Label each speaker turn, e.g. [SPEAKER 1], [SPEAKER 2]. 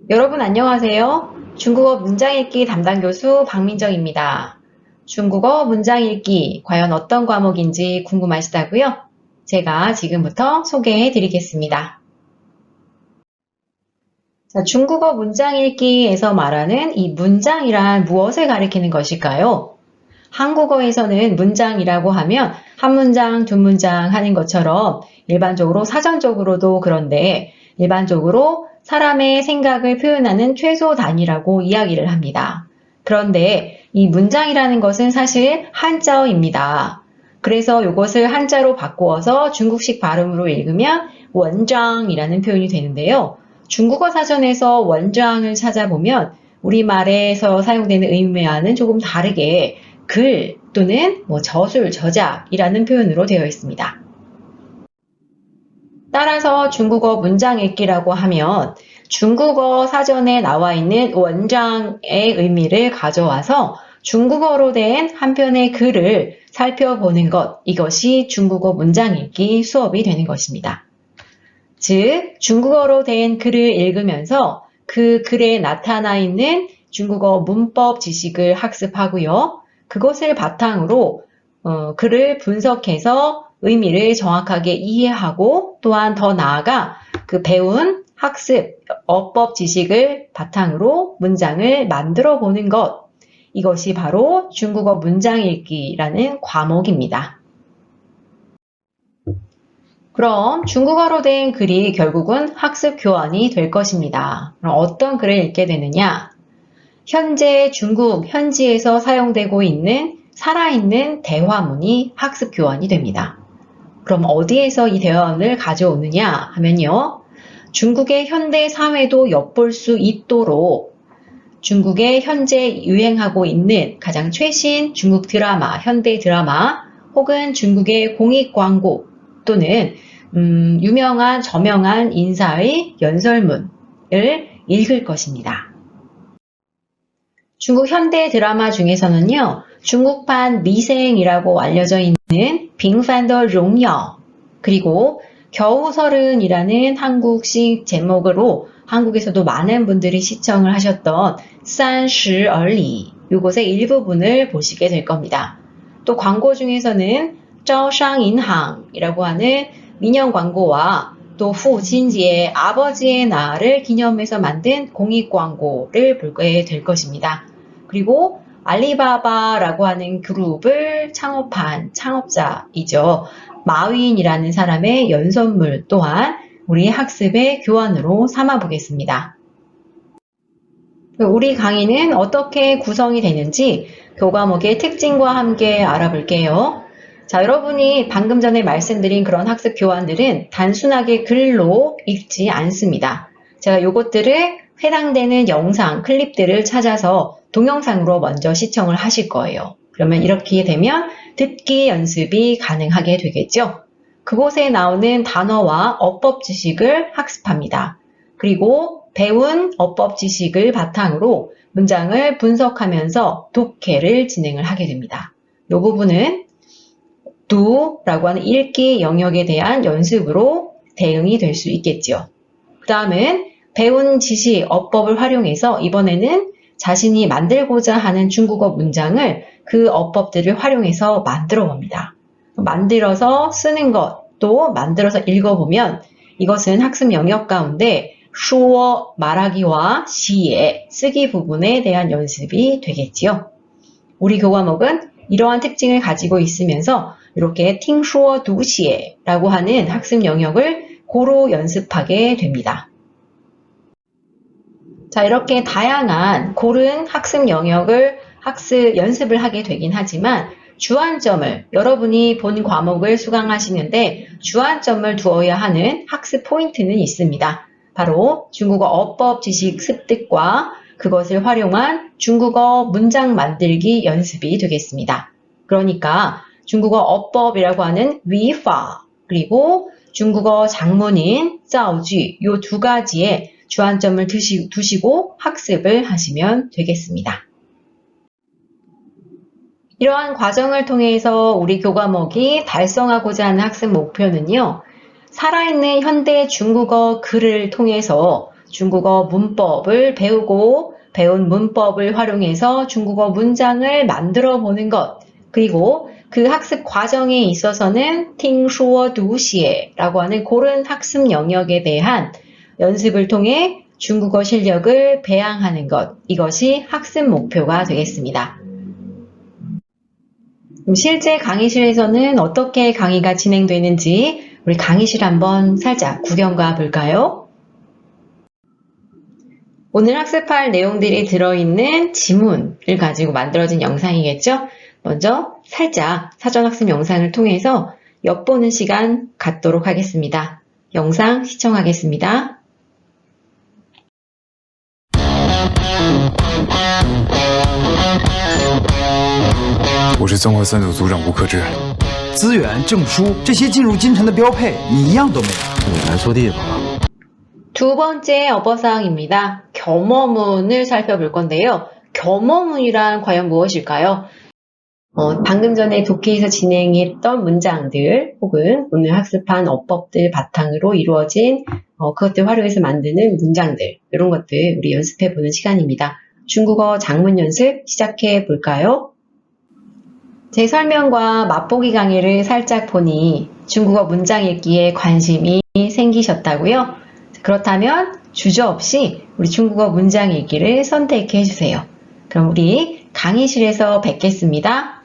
[SPEAKER 1] 여러분 안녕하세요. 중국어 문장 읽기 담당 교수 박민정입니다. 중국어 문장 읽기 과연 어떤 과목인지 궁금하시다고요? 제가 지금부터 소개해 드리겠습니다. 자, 중국어 문장 읽기에서 말하는 이 문장이란 무엇을 가리키는 것일까요? 한국어에서는 문장이라고 하면 한 문장, 두 문장 하는 것처럼 일반적으로 사전적으로도 그런데 일반적으로 사람의 생각을 표현하는 최소 단위라고 이야기를 합니다. 그런데 이 문장이라는 것은 사실 한자어입니다. 그래서 이것을 한자로 바꾸어서 중국식 발음으로 읽으면 원장이라는 표현이 되는데요. 중국어 사전에서 원장을 찾아보면 우리말에서 사용되는 의미와는 조금 다르게 글 또는 저술, 저작이라는 표현으로 되어 있습니다. 따라서 중국어 문장 읽기라고 하면 중국어 사전에 나와 있는 원장의 의미를 가져와서 중국어로 된 한 편의 글을 살펴보는 것, 이것이 중국어 문장 읽기 수업이 되는 것입니다. 즉, 중국어로 된 글을 읽으면서 그 글에 나타나 있는 중국어 문법 지식을 학습하고요. 그것을 바탕으로 글을 분석해서 의미를 정확하게 이해하고 또한 더 나아가 그 배운 학습, 어법 지식을 바탕으로 문장을 만들어 보는 것, 이것이 바로 중국어 문장 읽기라는 과목입니다. 그럼 중국어로 된 글이 결국은 학습 교환이 될 것입니다. 그럼 어떤 글을 읽게 되느냐? 현재 중국 현지에서 사용되고 있는 살아있는 대화문이 학습 교환이 됩니다. 그럼 어디에서 이 대화문을 가져오느냐 하면요. 중국의 현대 사회도 엿볼 수 있도록 중국의 현재 유행하고 있는 가장 최신 중국 드라마, 현대 드라마 혹은 중국의 공익 광고 또는 유명한 저명한 인사의 연설문을 읽을 것입니다. 중국 현대 드라마 중에서는요. 중국판 미생이라고 알려져 있는 빙판더 롱여 그리고 겨우서른이라는 한국식 제목으로 한국에서도 많은 분들이 시청을 하셨던 산시얼리 이것의 일부분을 보시게 될 겁니다. 또 광고 중에서는招商银行이라고 하는 민영 광고와 또 후친지의 아버지의 날을 기념해서 만든 공익 광고를 보게 될 것입니다. 그리고 알리바바라고 하는 그룹을 창업한 창업자이죠. 마윈이라는 사람의 연설문 또한 우리 학습의 교환으로 삼아 보겠습니다. 우리 강의는 어떻게 구성이 되는지 교과목의 특징과 함께 알아볼게요. 자, 여러분이 방금 전에 말씀드린 그런 학습 교환들은 단순하게 글로 읽지 않습니다. 제가 요것들을 해당되는 영상, 클립들을 찾아서 동영상으로 먼저 시청을 하실 거예요. 그러면 이렇게 되면 듣기 연습이 가능하게 되겠죠. 그곳에 나오는 단어와 어법 지식을 학습합니다. 그리고 배운 어법 지식을 바탕으로 문장을 분석하면서 독해를 진행을 하게 됩니다. 이 부분은 두라고 하는 읽기 영역에 대한 연습으로 대응이 될 수 있겠죠. 그 다음은 배운 지식, 어법을 활용해서 이번에는 자신이 만들고자 하는 중국어 문장을 그 어법들을 활용해서 만들어 봅니다. 만들어서 쓰는 것, 또 만들어서 읽어보면 이것은 학습 영역 가운데 수어, 말하기와 시에, 쓰기 부분에 대한 연습이 되겠지요. 우리 교과목은 이러한 특징을 가지고 있으면서 이렇게 팅슈어 두시에라고 하는 학습 영역을 고루 연습하게 됩니다. 자, 이렇게 다양한 고른 학습 영역을 연습을 하게 되긴 하지만 주안점을 여러분이 본 과목을 수강하시는데 주안점을 두어야 하는 학습 포인트는 있습니다. 바로 중국어 어법 지식 습득과 그것을 활용한 중국어 문장 만들기 연습이 되겠습니다. 그러니까 중국어 어법이라고 하는 위파 그리고 중국어 장문인 짜오주 이 두 가지의 주안점을 두시고 학습을 하시면 되겠습니다. 이러한 과정을 통해서 우리 교과목이 달성하고자 하는 학습 목표는요. 살아있는 현대 중국어 글을 통해서 중국어 문법을 배우고 배운 문법을 활용해서 중국어 문장을 만들어 보는 것, 그리고 그 학습 과정에 있어서는 听说读写라고 하는 그런 학습 영역에 대한 연습을 통해 중국어 실력을 배양하는 것, 이것이 학습 목표가 되겠습니다. 실제 강의실에서는 어떻게 강의가 진행되는지 우리 강의실 한번 살짝 구경 가 볼까요? 오늘 학습할 내용들이 들어있는 지문을 가지고 만들어진 영상이겠죠? 먼저 살짝 사전학습 영상을 통해서 엿보는 시간 갖도록 하겠습니다. 영상 시청하겠습니다.
[SPEAKER 2] 我是综合三组组长吴克志。
[SPEAKER 3] 资源、证书这些进入京城的标配，你一样都没有。
[SPEAKER 2] 你来错地方了。
[SPEAKER 1] 두 번째 어법사항입니다. 겸어문을 살펴볼 건데요. 겸어문이란 과연 무엇일까요? 방금 전에 독해에서 진행했던 문장들 혹은 오늘 학습한 어법들 바탕으로 이루어진 그것들 활용해서 만드는 문장들, 이런 것들 우리 연습해보는 시간입니다. 중국어 작문 연습 시작해 볼까요? 제 설명과 맛보기 강의를 살짝 보니 중국어 문장 읽기에 관심이 생기셨다고요? 그렇다면 주저없이 우리 중국어 문장 읽기를 선택해 주세요. 그럼 우리 강의실에서 뵙겠습니다.